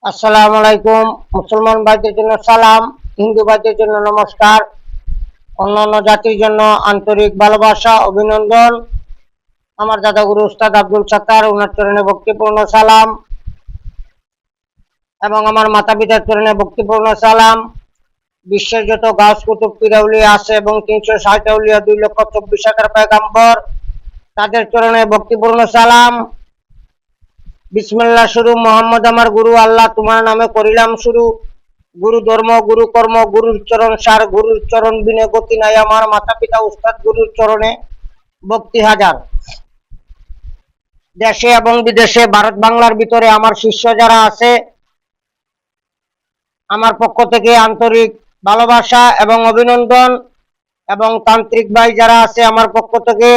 আসসালামু আলাইকুম। মুসলমান ভাইদের জন্য সালাম, হিন্দু ভাইদের জন্য নমস্কার, অন্যান্য জাতির জন্য আন্তরিক ভালোবাসা অভিনন্দন। আমার দাদাগুরু উস্তাদ আব্দুল সাত্তার, ওনার চরণে ভক্তিপূর্ণ সালাম এবং আমার মাতা পিতার চরণে ভক্তিপূর্ণ সালাম। বিশ্বের যত গাছ কুতুব পীরাউলিয়া আছে এবং 360 আউলিয়া 2,24,000 পয়গাম্বর, তাদের চরণে ভক্তিপূর্ণ সালাম। বিসমিল্লাহ শুরু। মোহাম্মদ আমার গুরু, আল্লাহ তোমার নামে করিলাম শুরু। গুরু ধর্ম, গুরু কর্ম, গুরুর চরণ সার, গুরুর চরণ বিনে গতি নাই আমার। মাতা পিতা উস্তাদ গুরুর চরণে ভক্তি হাজার। দেশে এবং বিদেশে, ভারত বাংলার ভিতরে আমার শিষ্য যারা আছে, আমার পক্ষ থেকে আন্তরিক ভালোবাসা এবং অভিনন্দন, এবং তান্ত্রিক ভাই যারা আছে আমার পক্ষ থেকে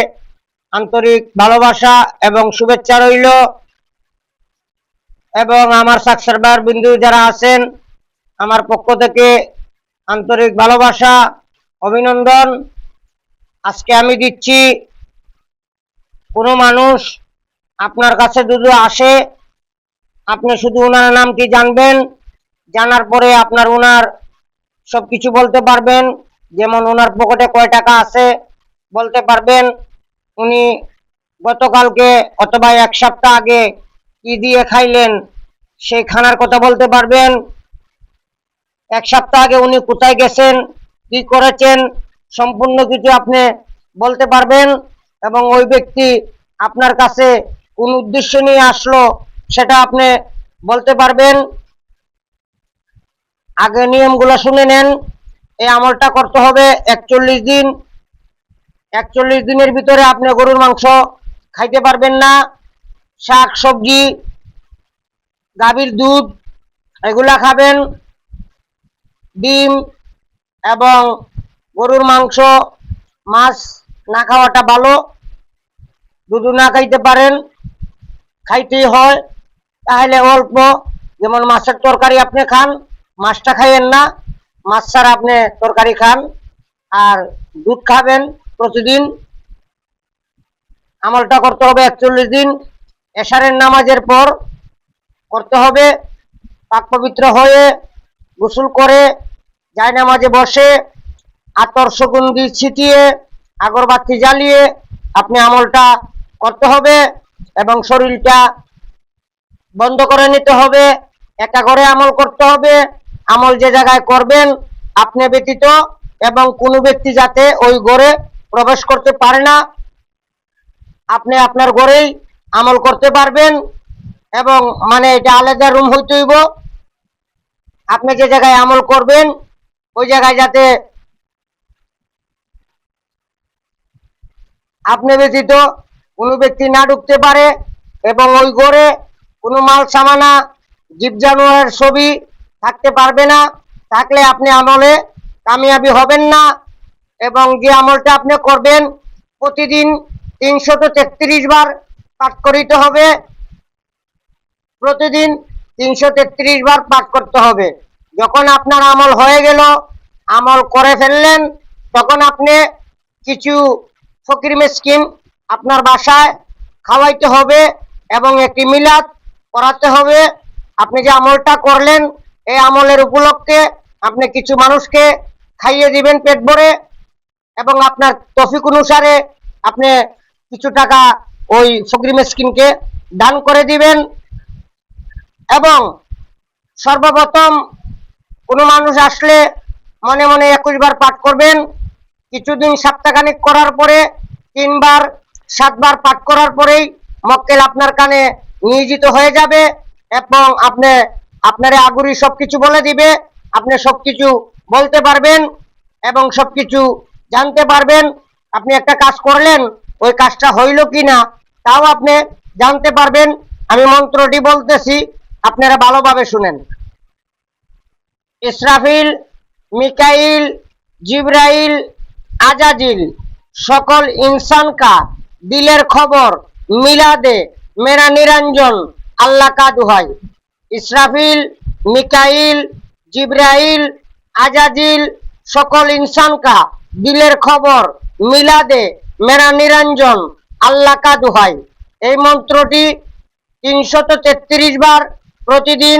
আন্তরিক ভালোবাসা এবং শুভেচ্ছা রইল, এবং আমার সাবস্ক্রাইবার বিন্দু যারা আছেন আমার পক্ষ থেকে আন্তরিক ভালোবাসা অভিনন্দন। আজকে আমি দিচ্ছি, কোনো মানুষ আপনার কাছে যদি আসে, আপনি শুধু ওনার নামটি জানবেন, জানার পরে আপনার ওনার সবকিছু বলতে পারবেন। যেমন ওনার পকেটে কয় টাকা আছে বলতে পারবেন, উনি গতকালকে অথবা এক সপ্তাহ আগে কি দিয়ে খাইলেন সেই খানার কথা বলতে পারবেন। এক সপ্তাহ আগে উনি কোথায় গেছেন, কি করেছেন, সম্পূর্ণ কিছু আপনি বলতে পারবেন। এবং ওই ব্যক্তি আপনার কাছে কোন উদ্দেশ্য নিয়ে আসলো সেটা আপনি বলতে পারবেন। আগে নিয়মগুলো শুনে নেন। এই আমলটা করতে হবে 41 দিন। 41 দিনের ভিতরে আপনি গরুর মাংস খাইতে পারবেন না, শাক সবজি, গাভীর দুধ এগুলা খাবেন, ডিম এবং গরুর মাংস, মাছ না খাওয়াটা ভালো। দুধ না খাইতে পারেন, খাইতেই হয়, তাহলে অল্প, যেমন মাছের তরকারি আপনি খান, মাছটা খাইয়েন না, মাছ ছাড়া আপনি তরকারি খান, আর দুধ খাবেন প্রতিদিন। আমলটা করতে হবে 41 দিন। এশারের নামাজের পর করতে হবে। পাক পবিত্র হয়ে গোসল করে জায়নামাজে বসে আতর সুগন্ধি ছিটিয়ে আগরবাতি জ্বালিয়ে আপনি আমলটা করতে হবে, এবং শরীরটা বন্ধ করে নিতে হবে। একা করে আমল করতে হবে। আমল যে জায়গায় করবেন আপনি ব্যতীত এবং কোনো ব্যক্তি যাতে ওই ঘরে প্রবেশ করতে পারে না, আপনি আপনার ঘরেই আমল করতে পারবেন। এবং মানে এটা আলাদা রুম হইতে হইব। আপনি যে জায়গায় আমল করবেন ওই জায়গায় যাতে আপনি ব্যতীত কোনো ব্যক্তি না ঢুকতে পারে, এবং ওই ঘরে কোনো মাল সামানা, জীব জানোয়ারের ছবি থাকতে পারবে না। থাকলে আপনি আমলে কামিয়াবি হবেন না। এবং যে আমলটা আপনি করবেন প্রতিদিন 333 বার পাঠ করিতে হবে। প্রতিদিন 333 বার পাঠ করতে হবে। যখন আপনার আমল হয়ে গেল, আমল করে ফেললেন, তখন আপনি কিছু ফকির মিসকিন আপনার বাসায় খাওয়াইতে হবে এবং একটি মিলাদ করাতে হবে। আপনি যে আমলটা করলেন এই আমলের উপলক্ষে আপনি কিছু মানুষকে খাইয়ে দিবেন পেট ভরে, এবং আপনার তৌফিক অনুসারে আপনি কিছু টাকা ওই ফকির মিসকিনকে দান করে দিবেন। এবং সর্বপ্রথম কোনো মানুষ আসলে মনে মনে 21 বার পাঠ করবেন। কিছুদিন সপ্তাহখানিক করার পরে 3 বার 7 বার পাঠ করার পরেই মক্কেল আপনার কানে নিয়োজিত হয়ে যাবে, এবং আপনারে আগুরি সবকিছু বলে দিবে। আপনি সবকিছু বলতে পারবেন এবং সবকিছু জানতে পারবেন। আপনি একটা কাজ করলেন, ওই কাজটা হইল কিনা তাও আপনি জানতে পারবেন। আমি মন্ত্রটি বলতেছি, আপনারা ভালোভাবে শুনেন। ইসরাফিল, মিকাইল, জিব্রাইল, আজাজিল সকল इंसान का दिलेर खबर मिला दे मेरा निरंजन अल्लाह का दुहाई। इस्राफिल, मिकाइल, जिब्राइल, आजाजिल सकल इंसान का दिलेर खबर मिला दे मेरा निरंजन अल्लाह का दुहाई। এই মন্ত্রটি 333 বার প্রতিদিন